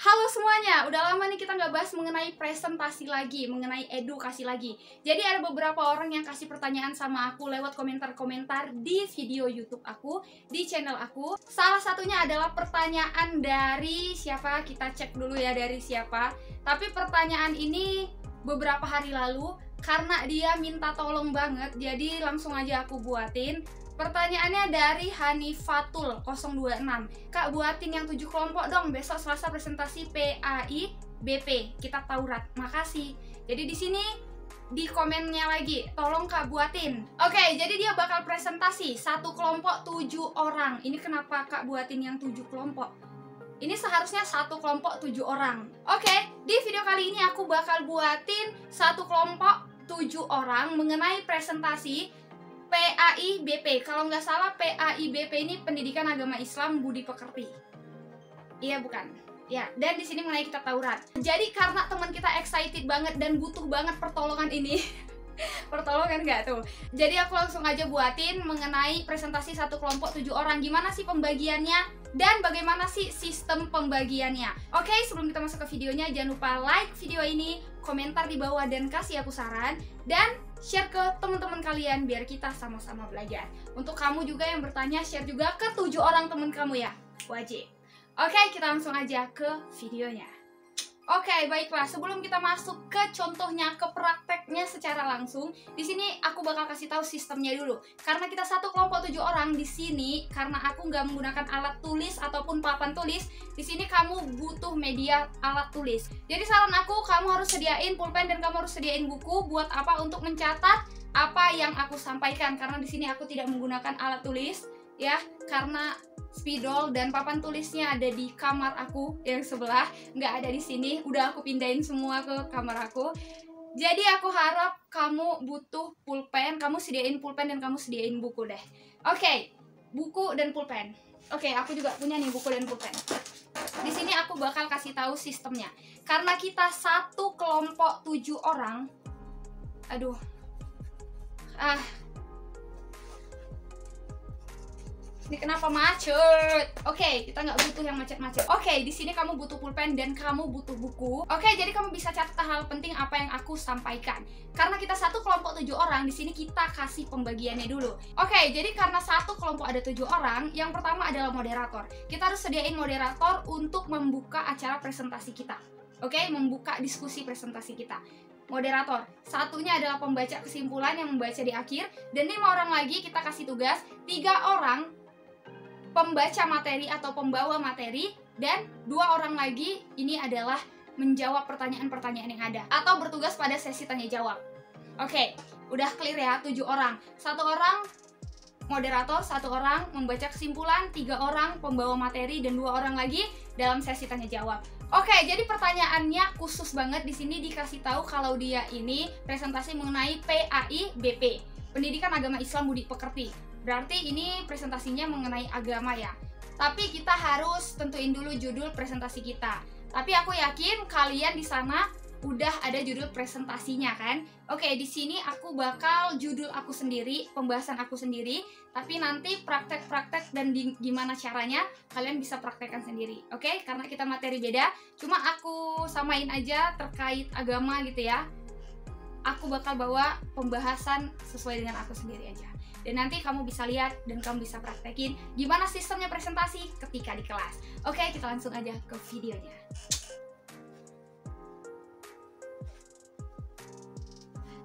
Halo semuanya, udah lama nih kita nggak bahas mengenai presentasi lagi, mengenai edukasi lagi. Jadi ada beberapa orang yang kasih pertanyaan sama aku lewat komentar-komentar di video YouTube aku, di channel aku. Salah satunya adalah pertanyaan dari siapa, kita cek dulu ya dari siapa. Tapi pertanyaan ini beberapa hari lalu, karena dia minta tolong banget, jadi langsung aja aku buatin. Pertanyaannya dari Hanifatul 026. Kak, buatin yang 7 kelompok dong, besok Selasa presentasi PAI BP Kitab Taurat. Makasih. Jadi di sini di komennya lagi, tolong Kak buatin. Oke, jadi dia bakal presentasi satu kelompok 7 orang. Ini kenapa Kak buatin yang 7 kelompok? Ini seharusnya satu kelompok 7 orang. Oke, di video kali ini aku bakal buatin satu kelompok 7 orang mengenai presentasi PAI BP. Kalau nggak salah PAI BP ini Pendidikan Agama Islam Budi Pekerti. Iya bukan? Ya, dan di sini mengenai Kitab Taurat. Jadi karena teman kita excited banget dan butuh banget pertolongan ini. Pertolongan nggak tuh? Jadi aku langsung aja buatin mengenai presentasi satu kelompok 7 orang. Gimana sih pembagiannya? Dan bagaimana sih sistem pembagiannya? Oke, sebelum kita masuk ke videonya, jangan lupa like video ini, komentar di bawah dan kasih aku saran, dan share ke teman-teman kalian biar kita sama-sama belajar. Untuk kamu juga yang bertanya, share juga ke 7 orang teman kamu ya, wajib. Oke, kita langsung aja ke videonya. Oke, baiklah. Sebelum kita masuk ke contohnya, ke prakteknya secara langsung, di sini aku bakal kasih tahu sistemnya dulu. Karena kita satu kelompok 7 orang di sini, karena aku nggak menggunakan alat tulis ataupun papan tulis, di sini kamu butuh media alat tulis. Jadi saran aku, kamu harus sediain pulpen dan kamu harus sediain buku. Buat apa? Untuk mencatat apa yang aku sampaikan. Karena di sini aku tidak menggunakan alat tulis, ya, karena spidol dan papan tulisnya ada di kamar aku yang sebelah, nggak ada di sini. Udah aku pindahin semua ke kamar aku. Jadi aku harap kamu butuh pulpen, kamu sediain pulpen dan kamu sediain buku deh. Oke, buku dan pulpen. Oke, aku juga punya nih buku dan pulpen. Di sini aku bakal kasih tahu sistemnya. Karena kita satu kelompok 7 orang. Aduh. Ini kenapa macet? Oke, kita nggak butuh yang macet-macet. Oke, di sini kamu butuh pulpen dan kamu butuh buku. Oke, jadi kamu bisa catat hal penting apa yang aku sampaikan. Karena kita satu kelompok 7 orang, di sini kita kasih pembagiannya dulu. Oke, jadi karena satu kelompok ada 7 orang, yang pertama adalah moderator. Kita harus sediain moderator untuk membuka acara presentasi kita. Oke, membuka diskusi presentasi kita. Moderator, satunya adalah pembaca kesimpulan yang membaca di akhir, dan 5 orang lagi kita kasih tugas, 3 orang pembaca materi atau pembawa materi, dan 2 orang lagi ini adalah menjawab pertanyaan-pertanyaan yang ada atau bertugas pada sesi tanya jawab. Oke, udah clear ya, 7 orang. 1 orang moderator, 1 orang membaca kesimpulan, 3 orang pembawa materi, dan 2 orang lagi dalam sesi tanya jawab. Oke, jadi pertanyaannya khusus banget di sini dikasih tahu kalau dia ini presentasi mengenai PAI BP, Pendidikan Agama Islam Budi Pekerti. Berarti ini presentasinya mengenai agama ya. Tapi kita harus tentuin dulu judul presentasi kita. Tapi aku yakin kalian di sana udah ada judul presentasinya kan? Oke, di sini aku bakal judul aku sendiri, pembahasan aku sendiri. Tapi nanti praktek-praktek dan gimana caranya kalian bisa praktekkan sendiri. Oke, karena kita materi beda. Cuma aku samain aja terkait agama gitu ya. Aku bakal bawa pembahasan sesuai dengan aku sendiri aja. Dan nanti kamu bisa lihat dan kamu bisa praktekin gimana sistemnya presentasi ketika di kelas. Oke, kita langsung aja ke videonya.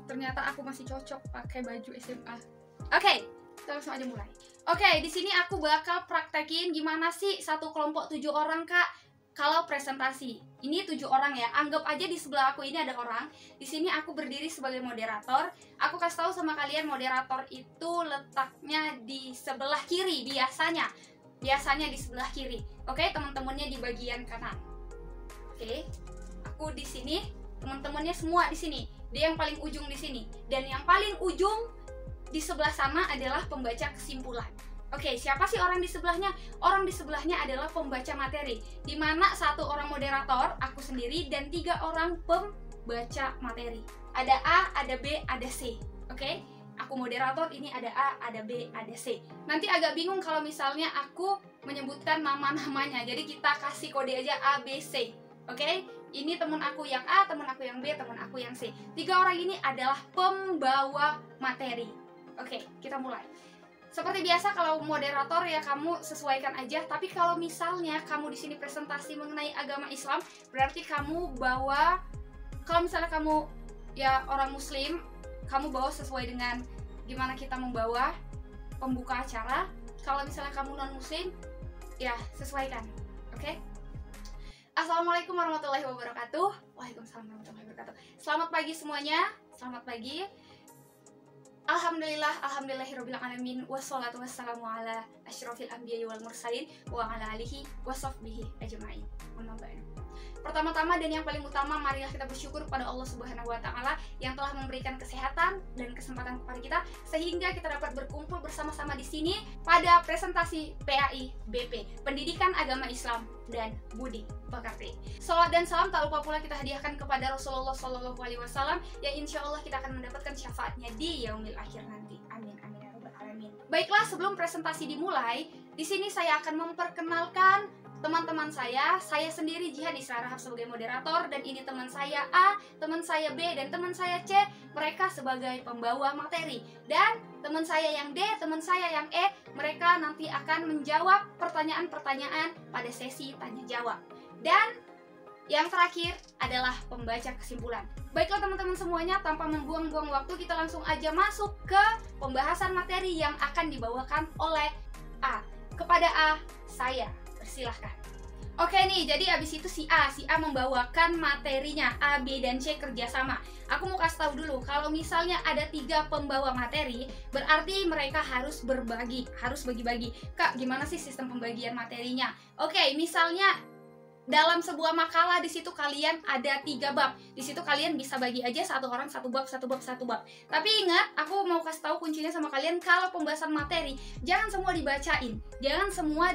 Ternyata aku masih cocok pakai baju SMA. Oke, kita langsung aja mulai. Oke, di sini aku bakal praktekin gimana sih satu kelompok 7 orang, Kak, kalau presentasi. Ini 7 orang ya. Anggap aja di sebelah aku ini ada orang. Di sini aku berdiri sebagai moderator. Aku kasih tahu sama kalian, moderator itu letaknya di sebelah kiri biasanya. Biasanya di sebelah kiri. Oke, teman-temannya di bagian kanan. Oke. Aku di sini, teman-temannya semua di sini. Dia yang paling ujung di sini. Dan yang paling ujung di sebelah sana adalah pembaca kesimpulan. Oke, siapa sih orang di sebelahnya? Orang di sebelahnya adalah pembaca materi, di mana 1 orang moderator, aku sendiri, dan 3 orang pembaca materi. Ada A, ada B, ada C. Oke, aku moderator, ini ada A, ada B, ada C. Nanti agak bingung kalau misalnya aku menyebutkan nama-namanya, jadi kita kasih kode aja A, B, C. Oke, ini teman aku yang A, teman aku yang B, teman aku yang C. 3 orang ini adalah pembawa materi. Oke, kita mulai. Seperti biasa kalau moderator ya kamu sesuaikan aja. Tapi kalau misalnya kamu di sini presentasi mengenai agama Islam, berarti kamu bawa. Kalau misalnya kamu ya orang Muslim, kamu bawa sesuai dengan gimana kita membawa pembuka acara. Kalau misalnya kamu non Muslim, ya sesuaikan. Oke? Assalamualaikum warahmatullahi wabarakatuh. Waalaikumsalam warahmatullahi wabarakatuh. Selamat pagi semuanya. Selamat pagi. Alhamdulillahirabbil alamin wassalatu wassalamu ala asyrofil anbiya'i wal mursalin wa ala alihi washabbihi ajmain. Pertama-tama dan yang paling utama, marilah kita bersyukur kepada Allah Subhanahu wa taala yang telah memberikan kesehatan dan kesempatan kepada kita sehingga kita dapat berkumpul bersama-sama di sini pada presentasi PAI BP, Pendidikan Agama Islam dan Budi Pekerti. Salawat dan salam tak lupa pula kita hadiahkan kepada Rasulullah Shallallahu Alaihi Wasallam yang insya Allah kita akan mendapatkan syafaatnya di yaumil akhir nanti. Amin amin ya rabbal alamin. Baiklah, sebelum presentasi dimulai, di sini saya akan memperkenalkan teman-teman saya sendiri Jihan Isra Rahab sebagai moderator, dan ini teman saya A, teman saya B, dan teman saya C, mereka sebagai pembawa materi. Dan teman saya yang D, teman saya yang E, mereka nanti akan menjawab pertanyaan-pertanyaan pada sesi tanya jawab. Dan yang terakhir adalah pembaca kesimpulan. Baiklah teman-teman semuanya, tanpa membuang-buang waktu, kita langsung aja masuk ke pembahasan materi yang akan dibawakan oleh A. Kepada A, saya silahkan. Oke nih, jadi abis itu si A membawakan materinya, A, B, dan C kerjasama. Aku mau kasih tahu dulu, kalau misalnya ada 3 pembawa materi, berarti mereka harus berbagi, harus bagi-bagi. Kak, gimana sih sistem pembagian materinya? Oke, misalnya dalam sebuah makalah di situ kalian ada 3 bab. Di situ kalian bisa bagi aja satu orang satu bab. Tapi ingat, aku mau kasih tahu kuncinya sama kalian, kalau pembahasan materi jangan semua dibacain, jangan semua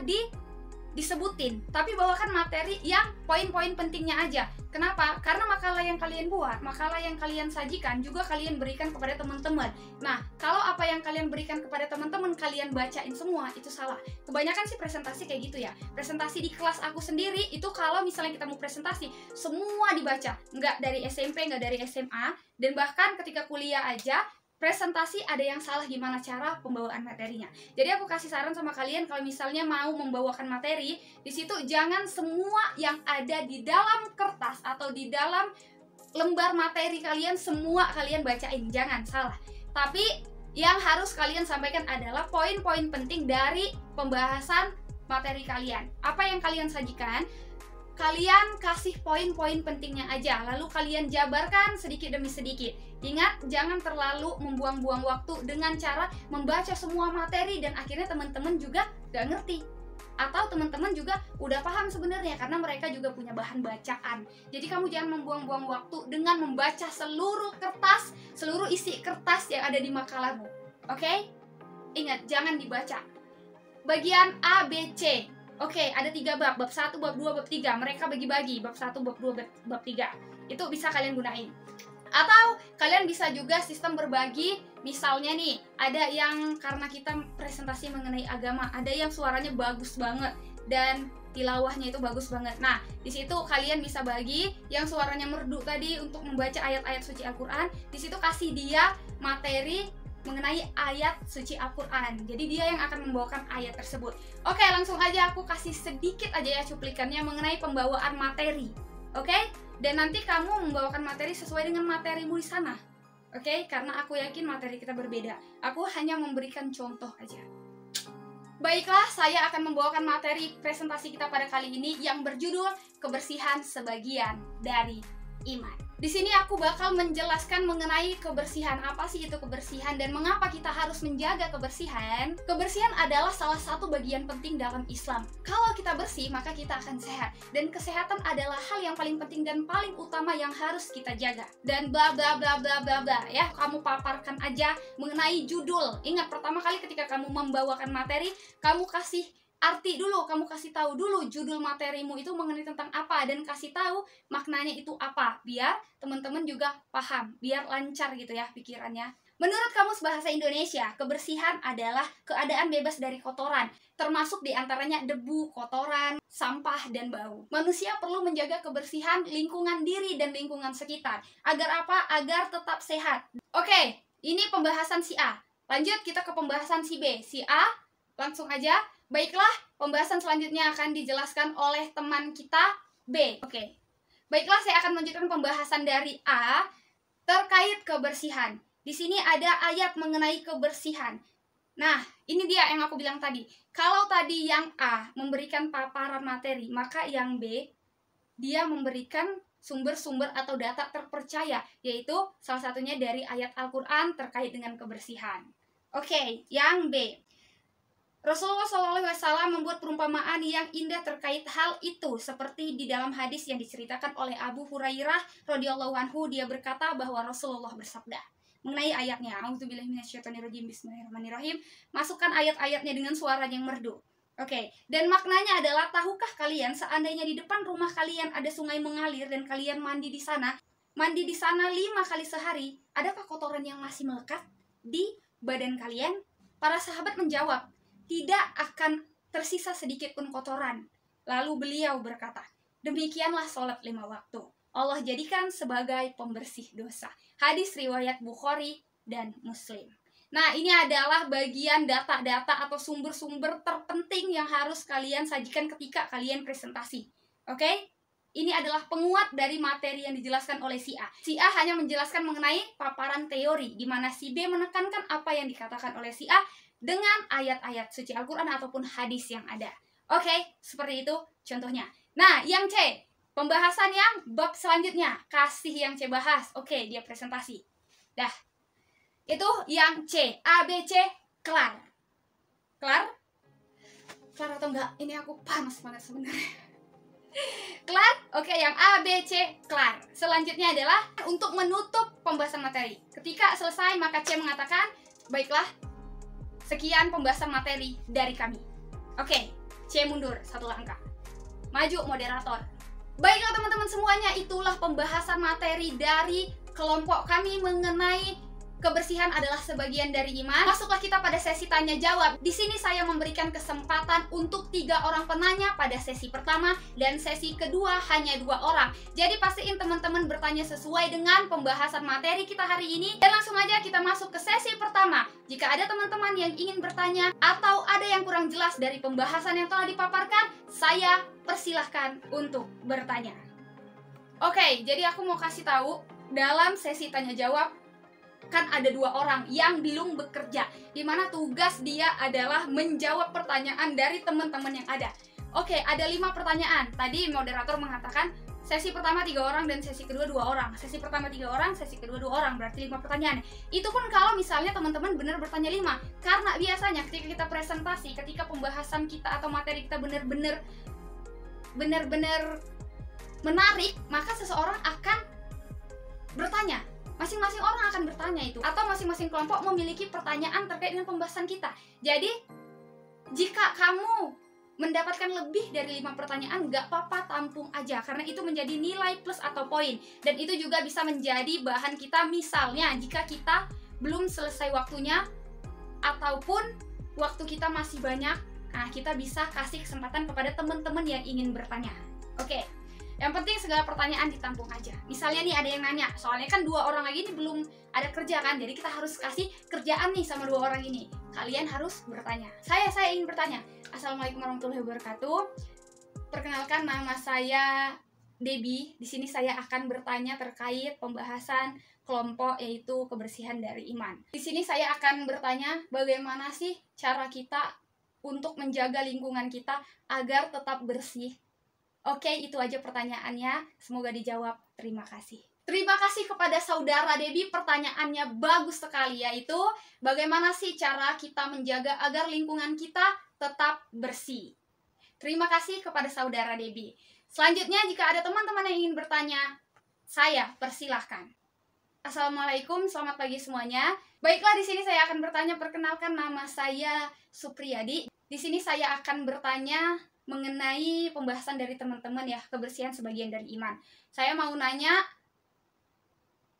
disebutin, tapi bawakan materi yang poin-poin pentingnya aja. Kenapa? Karena makalah yang kalian buat, makalah yang kalian sajikan juga kalian berikan kepada teman-teman. Nah, kalau apa yang kalian berikan kepada teman-teman kalian bacain semua, itu salah. Kebanyakan sih presentasi kayak gitu ya. Presentasi di kelas aku sendiri itu kalau misalnya kita mau presentasi, semua dibaca. Nggak dari SMP, nggak dari SMA, dan bahkan ketika kuliah aja presentasi ada yang salah gimana cara pembawaan materinya. Jadi aku kasih saran sama kalian, kalau misalnya mau membawakan materi, di situ jangan semua yang ada di dalam kertas atau di dalam lembar materi kalian semua kalian bacain, jangan salah. Tapi yang harus kalian sampaikan adalah poin-poin penting dari pembahasan materi kalian. Apa yang kalian sajikan, kalian kasih poin-poin pentingnya aja, lalu kalian jabarkan sedikit demi sedikit. Ingat, jangan terlalu membuang-buang waktu dengan cara membaca semua materi dan akhirnya teman-teman juga gak ngerti. Atau teman-teman juga udah paham sebenarnya karena mereka juga punya bahan bacaan. Jadi kamu jangan membuang-buang waktu dengan membaca seluruh kertas, seluruh isi kertas yang ada di makalahmu. Oke? Ingat, jangan dibaca. Bagian A, B, C. Oke, ada 3 bab, bab 1, bab 2, bab 3. Mereka bagi-bagi, bab 1, bab 2, bab 3. Itu bisa kalian gunain. Atau kalian bisa juga sistem berbagi. Misalnya nih, ada yang karena kita presentasi mengenai agama, ada yang suaranya bagus banget dan tilawahnya itu bagus banget. Nah, di situ kalian bisa bagi yang suaranya merdu tadi untuk membaca ayat-ayat suci Al-Qur'an. Di situ kasih dia materi mengenai ayat suci Al-Quran. Jadi dia yang akan membawakan ayat tersebut. Oke, langsung aja aku kasih sedikit aja ya cuplikannya mengenai pembawaan materi. Oke? Dan nanti kamu membawakan materi sesuai dengan materimu di sana. Oke? Karena aku yakin materi kita berbeda. Aku hanya memberikan contoh aja. Baiklah, saya akan membawakan materi presentasi kita pada kali ini yang berjudul Kebersihan Sebagian dari Iman. Di sini aku bakal menjelaskan mengenai kebersihan. Apa sih itu kebersihan dan mengapa kita harus menjaga kebersihan? Kebersihan adalah salah satu bagian penting dalam Islam. Kalau kita bersih, maka kita akan sehat. Dan kesehatan adalah hal yang paling penting dan paling utama yang harus kita jaga. Dan bla bla bla bla bla bla ya. Kamu paparkan aja mengenai judul. Ingat, pertama kali ketika kamu membawakan materi, kamu kasih arti dulu, kamu kasih tahu dulu judul materimu itu mengenai tentang apa dan kasih tahu maknanya itu apa, biar teman-teman juga paham, biar lancar gitu ya pikirannya. Menurut Kamus Bahasa Indonesia, kebersihan adalah keadaan bebas dari kotoran, termasuk diantaranya debu, kotoran, sampah, dan bau. Manusia perlu menjaga kebersihan lingkungan diri dan lingkungan sekitar. Agar apa? Agar tetap sehat. Oke, ini pembahasan si A. Lanjut kita ke pembahasan si B. Si A, langsung aja. Baiklah, pembahasan selanjutnya akan dijelaskan oleh teman kita B. Oke. Baiklah, saya akan melanjutkan pembahasan dari A terkait kebersihan. Di sini ada ayat mengenai kebersihan. Nah, ini dia yang aku bilang tadi. Kalau tadi yang A memberikan paparan materi, maka yang B, dia memberikan sumber-sumber atau data terpercaya, yaitu salah satunya dari ayat Al-Quran terkait dengan kebersihan. Oke, yang B. Rasulullah SAW membuat perumpamaan yang indah terkait hal itu, seperti di dalam hadis yang diceritakan oleh Abu Hurairah radhiyallahu anhu. Dia berkata bahwa Rasulullah bersabda mengenai ayatnya, A'udzubillahi minasyaitonirrajim, bismillahirrahmanirrahim. Masukkan ayat-ayatnya dengan suara yang merdu. Oke, dan maknanya adalah, tahukah kalian seandainya di depan rumah kalian ada sungai mengalir dan kalian mandi di sana 5 kali sehari, adakah kotoran yang masih melekat di badan kalian? Para sahabat menjawab, tidak akan tersisa sedikit pun kotoran. Lalu beliau berkata, demikianlah sholat 5 waktu. Allah jadikan sebagai pembersih dosa. Hadis riwayat Bukhari dan Muslim. Nah, ini adalah bagian data-data atau sumber-sumber terpenting yang harus kalian sajikan ketika kalian presentasi. Oke? Ini adalah penguat dari materi yang dijelaskan oleh si A. Si A hanya menjelaskan mengenai paparan teori, di mana si B menekankan apa yang dikatakan oleh si A dengan ayat-ayat suci Al-Quran ataupun hadis yang ada. Oke, seperti itu contohnya. Nah, yang C, pembahasan yang bab selanjutnya, kasih yang C bahas. Oke, dia presentasi. Dah. Itu yang C, A, B, C, kelar. Kelar? Kelar atau enggak? Ini aku panas banget sebenarnya. Kelar? Oke, yang A, B, C, kelar. Selanjutnya adalah untuk menutup pembahasan materi. Ketika selesai, maka C mengatakan, baiklah, sekian pembahasan materi dari kami. Oke, C mundur 1 langkah. Maju moderator. Baiklah teman-teman semuanya, itulah pembahasan materi dari kelompok kami mengenai kebersihan adalah sebagian dari iman. Masuklah kita pada sesi tanya jawab. Di sini saya memberikan kesempatan untuk 3 orang penanya pada sesi pertama, dan sesi kedua hanya 2 orang. Jadi pastiin teman-teman bertanya sesuai dengan pembahasan materi kita hari ini. Dan langsung aja kita masuk ke sesi pertama. Jika ada teman-teman yang ingin bertanya atau ada yang kurang jelas dari pembahasan yang telah dipaparkan, saya persilahkan untuk bertanya. Oke, jadi aku mau kasih tahu, dalam sesi tanya jawab kan ada 2 orang yang belum bekerja, dimana tugas dia adalah menjawab pertanyaan dari teman-teman yang ada. Oke, ada 5 pertanyaan. Tadi moderator mengatakan sesi pertama 3 orang dan sesi kedua 2 orang. Sesi pertama 3 orang, sesi kedua 2 orang, berarti 5 pertanyaan. Itu pun kalau misalnya teman-teman benar bertanya 5. Karena biasanya ketika kita presentasi, ketika pembahasan kita atau materi kita benar-benar menarik, maka seseorang akan bertanya. Masing-masing orang akan bertanya itu, atau masing-masing kelompok memiliki pertanyaan terkait dengan pembahasan kita. Jadi, jika kamu mendapatkan lebih dari 5 pertanyaan, gak apa-apa, tampung aja, karena itu menjadi nilai plus atau poin. Dan itu juga bisa menjadi bahan kita, misalnya jika kita belum selesai waktunya, ataupun waktu kita masih banyak, nah kita bisa kasih kesempatan kepada teman-teman yang ingin bertanya. Oke. Yang penting segala pertanyaan ditampung aja. Misalnya nih ada yang nanya, soalnya kan 2 orang lagi ini belum ada kerja kan, jadi kita harus kasih kerjaan nih sama 2 orang ini. Kalian harus bertanya. Saya ingin bertanya. Assalamualaikum warahmatullahi wabarakatuh. Perkenalkan, nama saya Debbie. Di sini saya akan bertanya terkait pembahasan kelompok, yaitu kebersihan dari iman. Di sini saya akan bertanya, bagaimana sih cara kita untuk menjaga lingkungan kita agar tetap bersih? Oke, itu aja pertanyaannya. Semoga dijawab. Terima kasih. Terima kasih kepada saudara Debbie. Pertanyaannya bagus sekali, yaitu bagaimana sih cara kita menjaga agar lingkungan kita tetap bersih? Terima kasih kepada saudara Debbie. Selanjutnya, jika ada teman-teman yang ingin bertanya, saya persilahkan. Assalamualaikum, selamat pagi semuanya. Baiklah, di sini saya akan bertanya. Perkenalkan, nama saya Supriyadi. Di sini saya akan bertanya mengenai pembahasan dari teman-teman ya, kebersihan sebagian dari iman. Saya mau nanya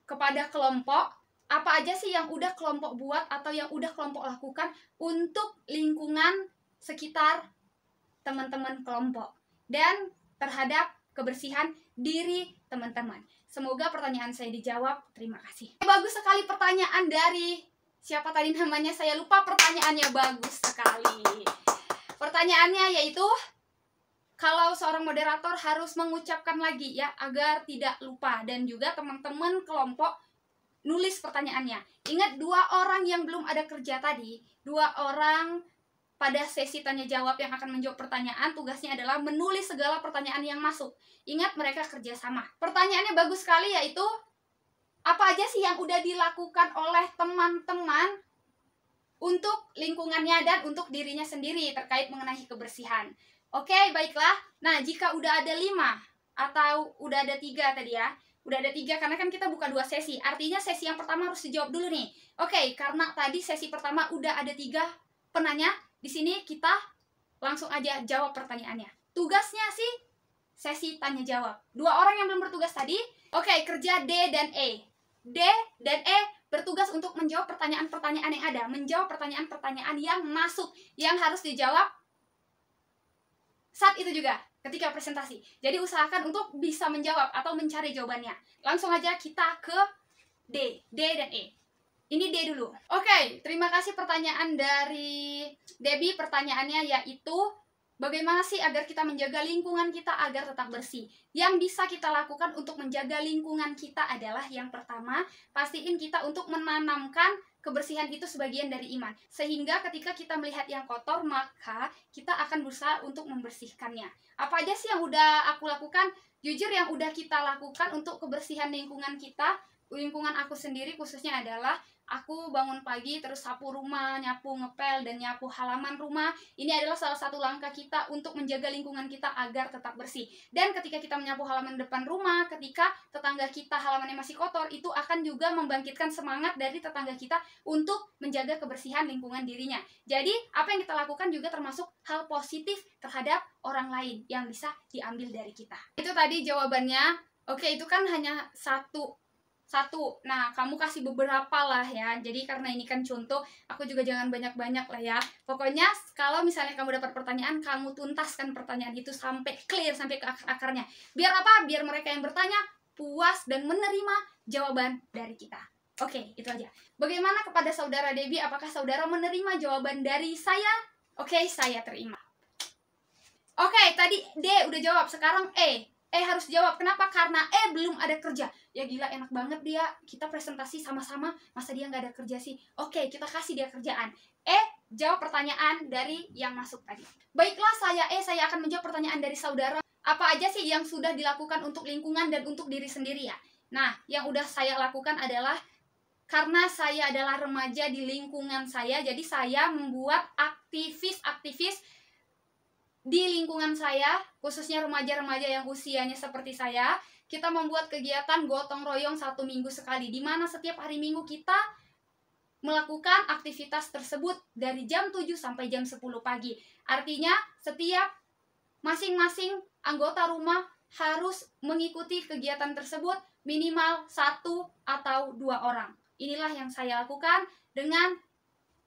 kepada kelompok, apa aja sih yang udah kelompok buat atau yang udah kelompok lakukan untuk lingkungan sekitar teman-teman kelompok dan terhadap kebersihan diri teman-teman. Semoga pertanyaan saya dijawab. Terima kasih. Bagus sekali pertanyaan dari siapa tadi namanya, saya lupa pertanyaannya, bagus sekali. Pertanyaannya yaitu, kalau seorang moderator harus mengucapkan lagi ya agar tidak lupa, dan juga teman-teman kelompok nulis pertanyaannya. Ingat, 2 orang yang belum ada kerja tadi, 2 orang pada sesi tanya jawab yang akan menjawab pertanyaan, tugasnya adalah menulis segala pertanyaan yang masuk. Ingat, mereka kerja sama. Pertanyaannya bagus sekali, yaitu apa aja sih yang udah dilakukan oleh teman-teman untuk lingkungannya dan untuk dirinya sendiri terkait mengenai kebersihan. Oke, baiklah. Nah, jika udah ada 5 atau udah ada 3 tadi ya, udah ada 3 karena kan kita buka 2 sesi. Artinya sesi yang pertama harus dijawab dulu nih. Oke, karena tadi sesi pertama udah ada 3 penanya, di sini kita langsung aja jawab pertanyaannya. Tugasnya sih sesi tanya jawab. 2 orang yang belum bertugas tadi, oke, kerja D dan E. D dan E bertugas untuk menjawab pertanyaan-pertanyaan yang ada, menjawab pertanyaan-pertanyaan yang masuk, yang harus dijawab saat itu juga ketika presentasi. Jadi usahakan untuk bisa menjawab atau mencari jawabannya. Langsung aja kita ke D dan E. Ini D dulu. Oke, terima kasih pertanyaan dari Debbie. Pertanyaannya yaitu, bagaimana sih agar kita menjaga lingkungan kita agar tetap bersih? Yang bisa kita lakukan untuk menjaga lingkungan kita adalah, yang pertama, pastiin kita untuk menanamkan kebersihan itu sebagian dari iman. Sehingga ketika kita melihat yang kotor, maka kita akan berusaha untuk membersihkannya. Apa aja sih yang udah aku lakukan? Jujur, yang udah kita lakukan untuk kebersihan lingkungan kita, lingkungan aku sendiri khususnya adalah, aku bangun pagi terus sapu rumah, nyapu, ngepel, dan nyapu halaman rumah. Ini adalah salah satu langkah kita untuk menjaga lingkungan kita agar tetap bersih. Dan ketika kita menyapu halaman depan rumah, ketika tetangga kita halamannya masih kotor, itu akan juga membangkitkan semangat dari tetangga kita untuk menjaga kebersihan lingkungan dirinya. Jadi, apa yang kita lakukan juga termasuk hal positif terhadap orang lain yang bisa diambil dari kita. Itu tadi jawabannya. Oke, itu kan hanya satu. Nah, kamu kasih beberapa lah ya. Jadi karena ini kan contoh, aku juga jangan banyak-banyak lah ya. Pokoknya kalau misalnya kamu dapat pertanyaan, kamu tuntaskan pertanyaan itu sampai clear, sampai ke akar-akarnya. Biar apa? Biar mereka yang bertanya puas dan menerima jawaban dari kita. Oke, itu aja. Bagaimana kepada saudara Debbie? Apakah saudara menerima jawaban dari saya? Oke, saya terima. Oke, tadi D udah jawab, sekarang E. Harus jawab. Kenapa? Karena belum ada kerja. Ya gila, enak banget dia. Kita presentasi sama-sama, masa dia nggak ada kerja sih? Oke, kita kasih dia kerjaan. Jawab pertanyaan dari yang masuk tadi. Baiklah, saya akan menjawab pertanyaan dari saudara. Apa aja sih yang sudah dilakukan untuk lingkungan dan untuk diri sendiri ya? Nah, yang udah saya lakukan adalah, karena saya adalah remaja di lingkungan saya, jadi saya membuat aktivis di lingkungan saya, khususnya remaja-remaja yang usianya seperti saya. Kita membuat kegiatan gotong royong 1 minggu sekali, di mana setiap hari Minggu kita melakukan aktivitas tersebut dari jam 7 sampai jam 10 pagi. Artinya setiap masing-masing anggota rumah harus mengikuti kegiatan tersebut minimal 1 atau 2 orang. Inilah yang saya lakukan dengan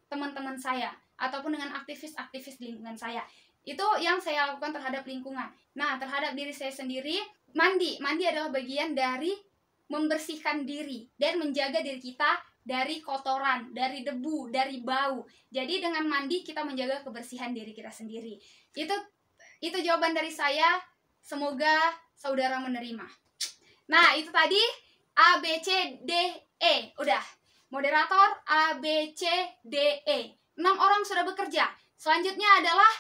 teman-teman saya ataupun dengan aktivis-aktivis di lingkungan saya. Itu yang saya lakukan terhadap lingkungan. Nah, terhadap diri saya sendiri, mandi adalah bagian dari membersihkan diri dan menjaga diri kita dari kotoran, dari debu, dari bau. Jadi dengan mandi kita menjaga kebersihan diri kita sendiri. Itu jawaban dari saya. Semoga saudara menerima. Nah, itu tadi A, B, C, D, E. Udah. Moderator A, B, C, D, E. 6 orang sudah bekerja. Selanjutnya adalah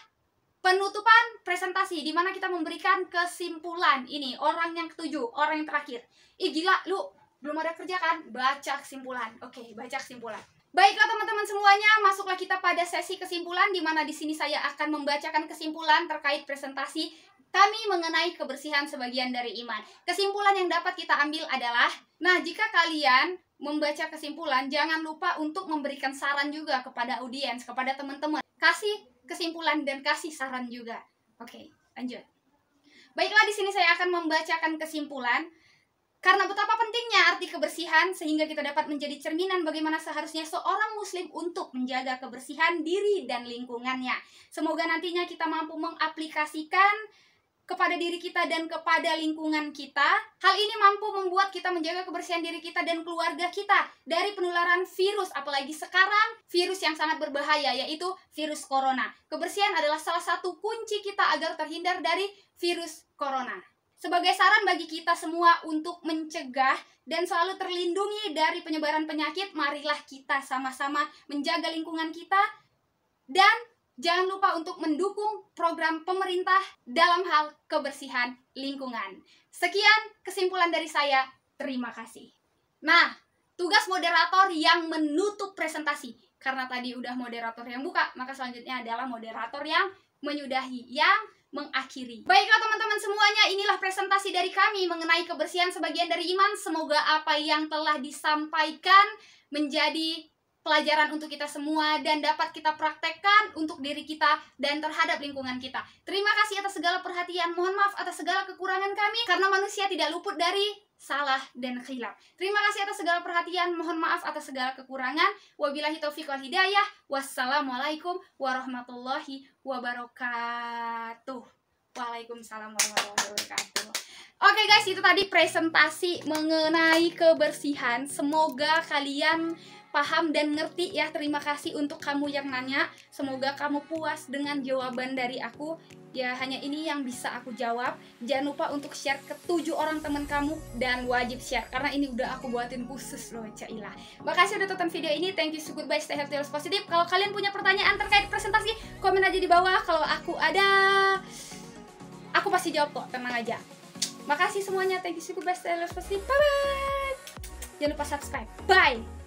penutupan presentasi, di mana kita memberikan kesimpulan. Ini orang yang ketujuh, orang yang terakhir. Gila, lu belum ada kerja kan? Baca kesimpulan. Oke, baca kesimpulan. Baiklah teman-teman semuanya, masuklah kita pada sesi kesimpulan, di mana di sini saya akan membacakan kesimpulan terkait presentasi kami mengenai kebersihan sebagian dari iman. Kesimpulan yang dapat kita ambil adalah, nah, jika kalian membaca kesimpulan, jangan lupa untuk memberikan saran juga kepada audiens, kepada teman-teman. Kasih kesimpulan dan kasih saran juga. Oke, lanjut. Baiklah, di sini saya akan membacakan kesimpulan. Karena betapa pentingnya arti kebersihan, sehingga kita dapat menjadi cerminan bagaimana seharusnya seorang muslim untuk menjaga kebersihan diri dan lingkungannya. Semoga nantinya kita mampu mengaplikasikan kepada diri kita dan kepada lingkungan kita. Hal ini mampu membuat kita menjaga kebersihan diri kita dan keluarga kita dari penularan virus, apalagi sekarang virus yang sangat berbahaya, yaitu virus corona. Kebersihan adalah salah satu kunci kita agar terhindar dari virus corona. Sebagai saran bagi kita semua untuk mencegah dan selalu terlindungi dari penyebaran penyakit, marilah kita sama-sama menjaga lingkungan kita dan jangan lupa untuk mendukung program pemerintah dalam hal kebersihan lingkungan. Sekian kesimpulan dari saya. Terima kasih. Nah, tugas moderator yang menutup presentasi. Karena tadi udah moderator yang buka, maka selanjutnya adalah moderator yang menyudahi, yang mengakhiri. Baiklah teman-teman semuanya, inilah presentasi dari kami mengenai kebersihan sebagian dari iman. Semoga apa yang telah disampaikan menjadi pelajaran untuk kita semua dan dapat kita praktekkan untuk diri kita dan terhadap lingkungan kita. Terima kasih atas segala perhatian. Mohon maaf atas segala kekurangan kami, karena manusia tidak luput dari salah dan khilaf. Terima kasih atas segala perhatian. Mohon maaf atas segala kekurangan. Wabillahi taufiq wal hidayah. Wassalamualaikum warahmatullahi wabarakatuh. Waalaikumsalam warahmatullahi wabarakatuh. Oke guys, itu tadi presentasi mengenai kebersihan. Semoga kalian paham dan ngerti ya. Terima kasih untuk kamu yang nanya. Semoga kamu puas dengan jawaban dari aku. Ya, hanya ini yang bisa aku jawab. Jangan lupa untuk share ke 7 orang teman kamu, dan wajib share karena ini udah aku buatin khusus loh, Cailah. Makasih udah tonton video ini. Thank you, so goodbye, stay healthy, always positive. Kalau kalian punya pertanyaan terkait presentasi, komen aja di bawah. Kalau aku ada, aku pasti jawab kok, tenang aja. Makasih semuanya. Thank you, so goodbye, stay healthy, always positive. Bye bye. Jangan lupa subscribe. Bye.